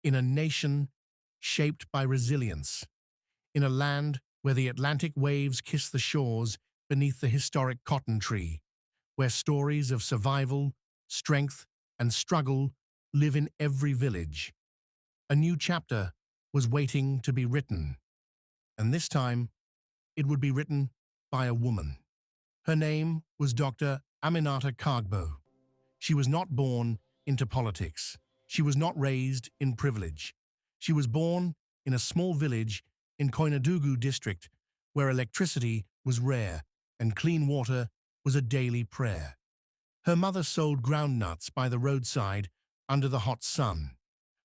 in a nation shaped by resilience, in a land where the Atlantic waves kiss the shores beneath the historic cotton tree, where stories of survival, strength, and struggle live in every village. A new chapter was waiting to be written, and this time it would be written by a woman. Her name was Dr. Aminata Kagbo. She was not born into politics. She was not raised in privilege. She was born in a small village in Koinadugu district where electricity was rare and clean water was a daily prayer. Her mother sold groundnuts by the roadside under the hot sun.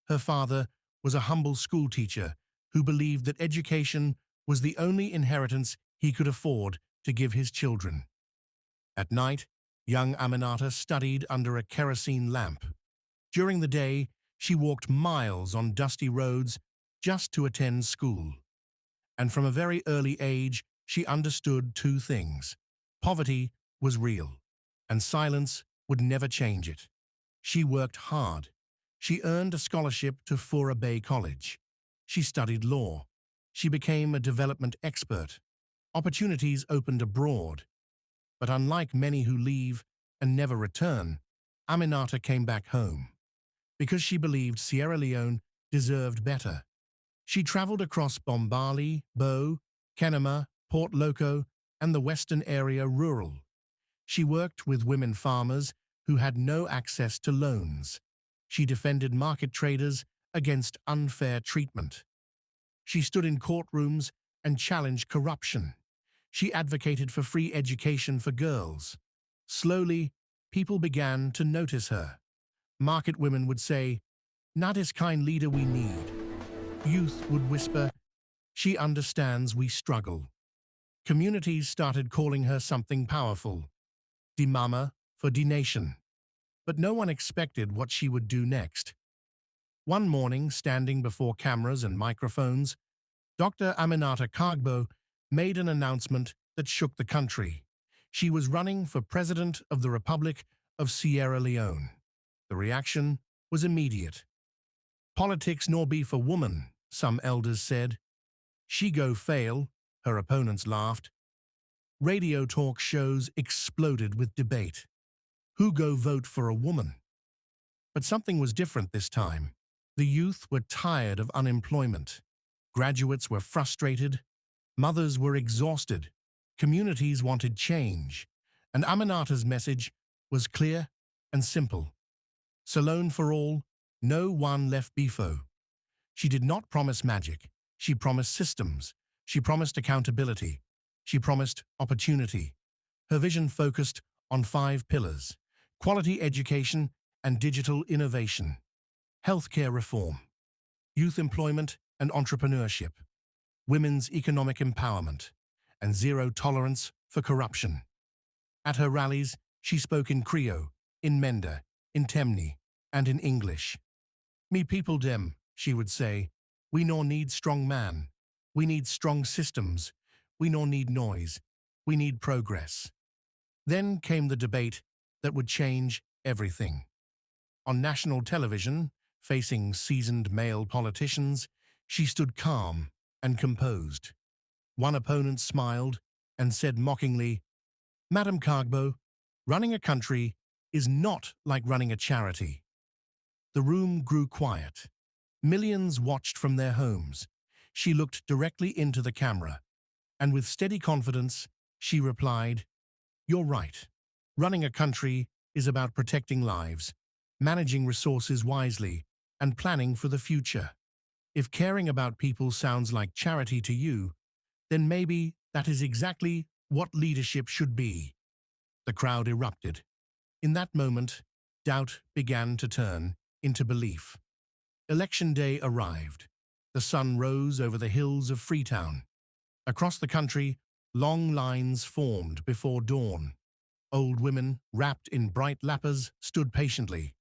Her father was a humble schoolteacher who believed that education was the only inheritance he could afford to give his children. At night, young Aminata studied under a kerosene lamp. During the day, she walked miles on dusty roads just to attend school. And from a very early age, she understood two things. Poverty was real, and silence would never change it. She worked hard. She earned a scholarship to Fura Bay College. She studied law. She became a development expert. Opportunities opened abroad. But unlike many who leave and never return, Aminata came back home. Because she believed Sierra Leone deserved better. She traveled across Bombali, Bo, Kenema, Port Loko, and the western area rural. She worked with women farmers who had no access to loans. She defended market traders against unfair treatment. She stood in courtrooms and challenged corruption. She advocated for free education for girls. Slowly, people began to notice her. Market women would say, "Not this kind leader we need." Youth would whisper, "She understands we struggle." Communities started calling her something powerful, "Di Mama" for Di Nation. But no one expected what she would do next. One morning, standing before cameras and microphones, Dr. Aminata Kagbo made an announcement that shook the country. She was running for President of the Republic of Sierra Leone. The reaction was immediate. "Politics nor be for woman," some elders said. "She go fail," her opponents laughed. Radio talk shows exploded with debate. Who go vote for a woman? But something was different this time. The youth were tired of unemployment. Graduates were frustrated. Mothers were exhausted. Communities wanted change. And Aminata's message was clear and simple. Salone for all, no one left befo. She did not promise magic. She promised systems. She promised accountability. She promised opportunity. Her vision focused on 5 pillars: quality education and digital innovation, healthcare reform, youth employment and entrepreneurship, women's economic empowerment, and zero tolerance for corruption. At her rallies, she spoke in Creole, in Menda, in Temni, and in English. "Me people dem," she would say, "we nor need strong man. We need strong systems. We nor need noise. We need progress." Then came the debate that would change everything. On national television, facing seasoned male politicians, she stood calm and composed. One opponent smiled and said mockingly, "Madam Kagbo, running a country is not like running a charity." The room grew quiet. Millions watched from their homes. She looked directly into the camera, and with steady confidence, she replied, "You're right. Running a country is about protecting lives, managing resources wisely, and planning for the future. If caring about people sounds like charity to you, then maybe that is exactly what leadership should be." The crowd erupted. In that moment, doubt began to turn into belief. Election day arrived. The sun rose over the hills of Freetown. Across the country, long lines formed before dawn. Old women, wrapped in bright lappers, stood patiently.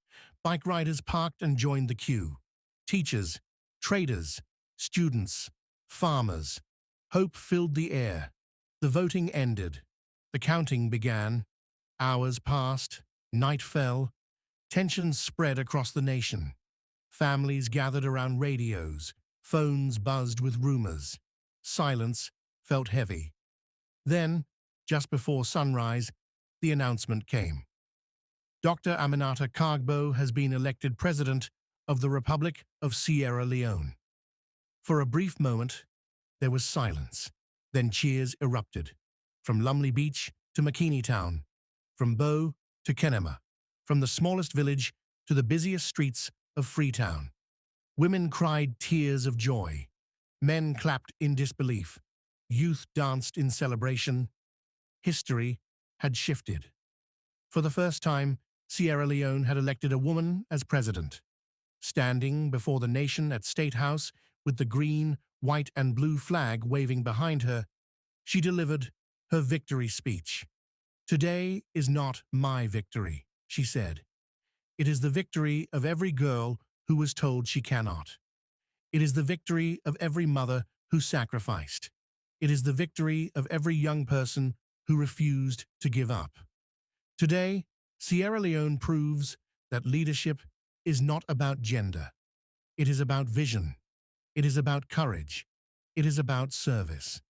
Bike riders parked and joined the queue. Teachers, traders, students, farmers. Hope filled the air. The voting ended. The counting began. Hours passed. Night fell. Tensions spread across the nation. Families gathered around radios, phones buzzed with rumors. Silence felt heavy. Then, just before sunrise, the announcement came. Dr. Aminata Kagbo has been elected President of the Republic of Sierra Leone. For a brief moment, there was silence. Then cheers erupted. From Lumley Beach to Makini Town, from Bo to Kenema, from the smallest village to the busiest streets of Freetown. Women cried tears of joy. Men clapped in disbelief. Youth danced in celebration. History had shifted. For the first time, Sierra Leone had elected a woman as president. Standing before the nation at State House with the green, white and blue flag waving behind her, she delivered her victory speech. "Today is not my victory," she said. "It is the victory of every girl who was told she cannot. It is the victory of every mother who sacrificed. It is the victory of every young person who refused to give up. Today, Sierra Leone proves that leadership is not about gender. It is about vision. It is about courage. It is about service.